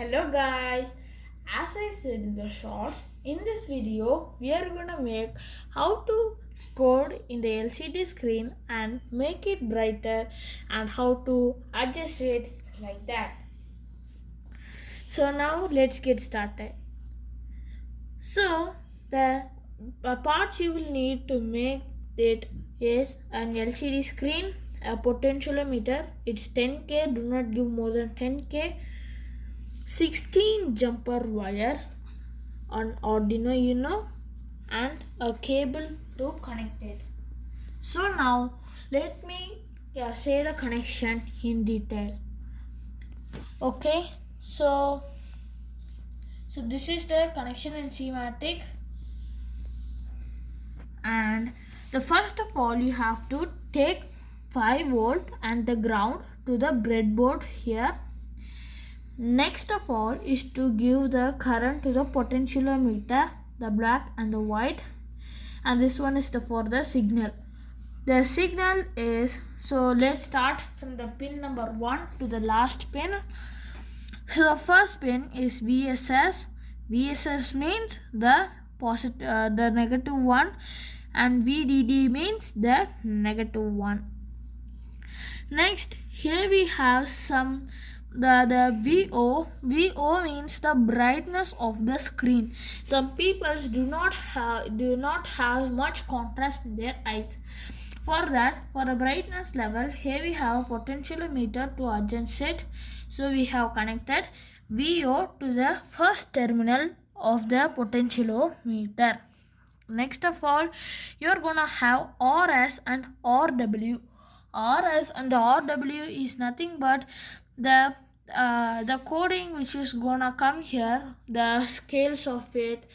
Hello guys, as I said in the shorts, in this video we are gonna make how to code in the LCD screen and make it brighter and how to adjust it like that. So now let's get started. So the parts you will need to make it is an LCD screen, a potentiometer, it's 10K, do not give more than 10K, 16 jumper wires on arduino uno and a cable to connect it. So now let me say the connection in detail. Okay, so this is the connection in schematic, and the first of all you have to take 5 volt and the ground to the breadboard here. Next of all is to give the current to the potentiometer, the black and the white, and this one is for the signal. The signal is, so let's start from the pin number 1 to the last pin. So the first pin is VSS. VSS means the negative 1, and VDD means the negative 1. Next, here we have some the VO means the brightness of the screen. Some people do not have much contrast in their eyes. For that, for the brightness level, here we have a potentiometer to adjust it. So we have connected VO to the first terminal of the potentiometer. Next of all, you are gonna have RS and RW. RS and RW is nothing but the coding which is gonna come here, the scales of it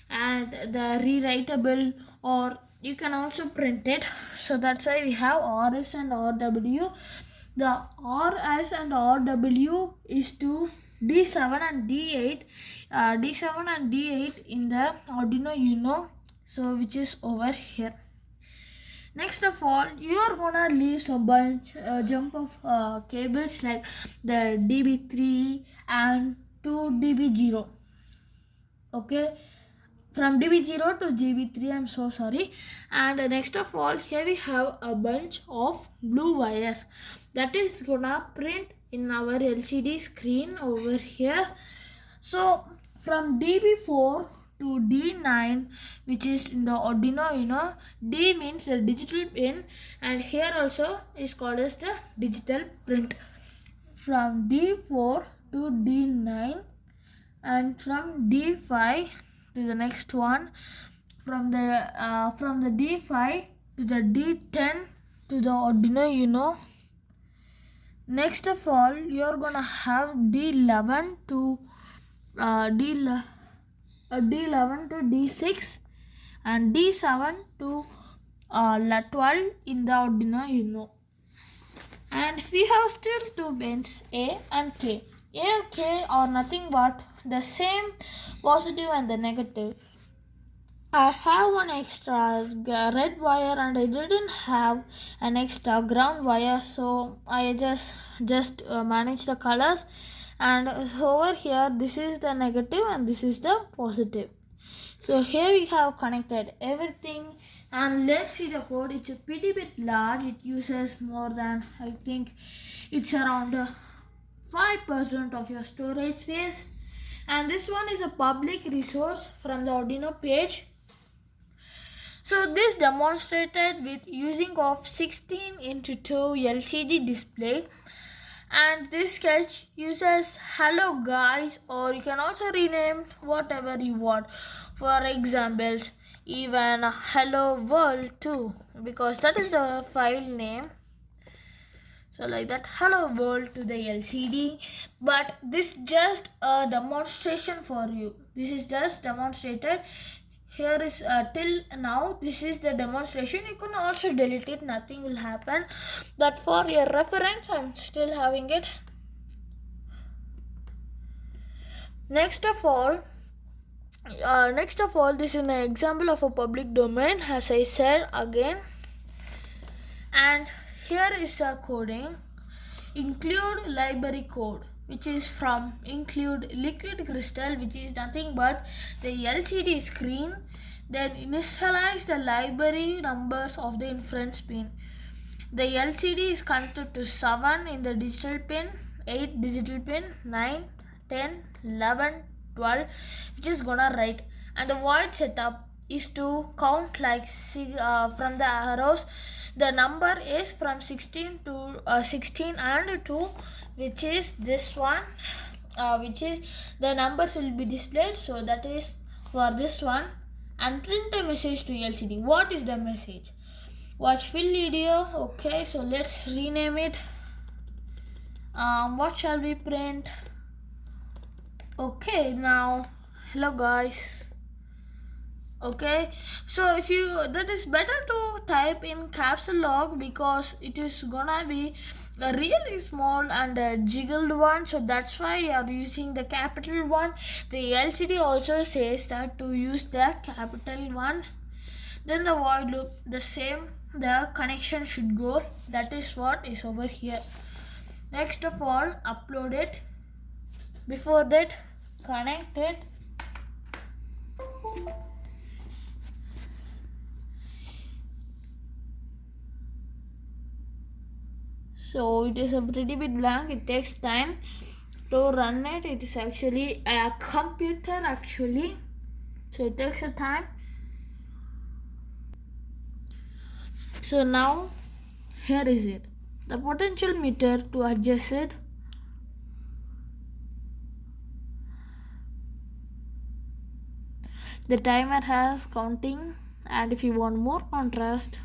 and the rewritable, or you can also print it. So that's why we have RS and RW. The RS and RW is to D7 and D8, D7 and D8 in the Arduino Uno, so which is over here. Next of all, you are gonna leave some jump of cables like the DB3 and to DB0. Okay, from DB0 to DB3, I'm so sorry. And next of all, here we have a bunch of blue wires that is gonna print in our LCD screen over here. So from DB4 to D9, which is in the Arduino, D means the digital pin, and here also is called as the digital print. From D4 to D9, and from D5 to the next one, from the D5 to the D10 to the Arduino. Next of all, you are gonna have D11 to D11 to D6 and D7 to 12 in the Arduino Uno. And we have still 2 pins A and K. A and K are nothing but the same positive and the negative. I have one extra red wire and I didn't have an extra ground wire, so I just manage the colors. And over here, this is the negative and this is the positive. So here we have connected everything, and let's see the code. It's a pretty bit large. It uses more than, I think it's around 5% of your storage space. And this one is a public resource from the Arduino page. So this demonstrated with using of 16:2 LCD display, and this sketch uses hello guys, or you can also rename whatever you want. For examples, even hello world too, because that is the file name. So like that, hello world to the LCD. But this just a demonstration for you. This is just demonstrated. Here is till now, this is the demonstration. You can also delete it, nothing will happen. But for your reference, I'm still having it. Next of all, this is an example of a public domain, as I said again. And here is a coding. Include library code. which is from include liquid crystal, which is nothing but the LCD screen. Then initialize the library numbers of the inference pin. The LCD is connected to 7 in the digital pin, 8 digital pin, 9, 10, 11, 12, which is gonna write. And the void setup is to count like from the arrows. The number is from 16 to 16 and 2, which is this one, which is the numbers will be displayed. So that is for this one. And print a message to LCD. What is the message? Watch full video. Okay, so let's rename it. What shall we print? Okay, now hello guys. Okay, so if you, that is better to type in caps lock because it is gonna be a really small and a jiggled one, so that's why you are using the capital one. The LCD also says that to use the capital one. Then the void loop, the same, the connection should go. That is what is over here. Next of all, upload it. Before that, connect it. So it is a pretty bit blank. It takes time to run it. It is actually a computer actually, so it takes a time. So now here is it, the potential meter. To adjust it, the timer has counting, and if you want more contrast,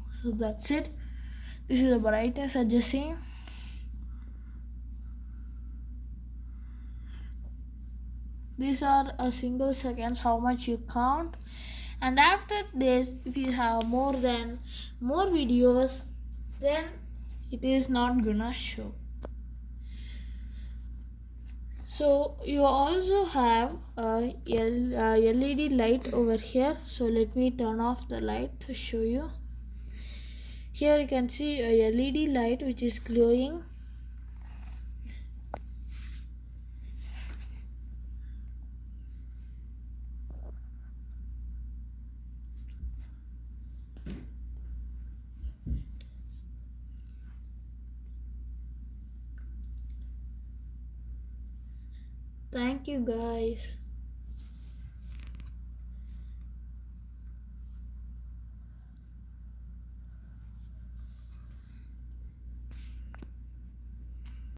so that's it. This is the brightness adjusting. These are a single seconds how much you count, and after this, if you have more videos, then it is not gonna show. So you also have a LED light over here. So let me turn off the light to show you. Here you can see a LED light which is glowing. Thank you guys.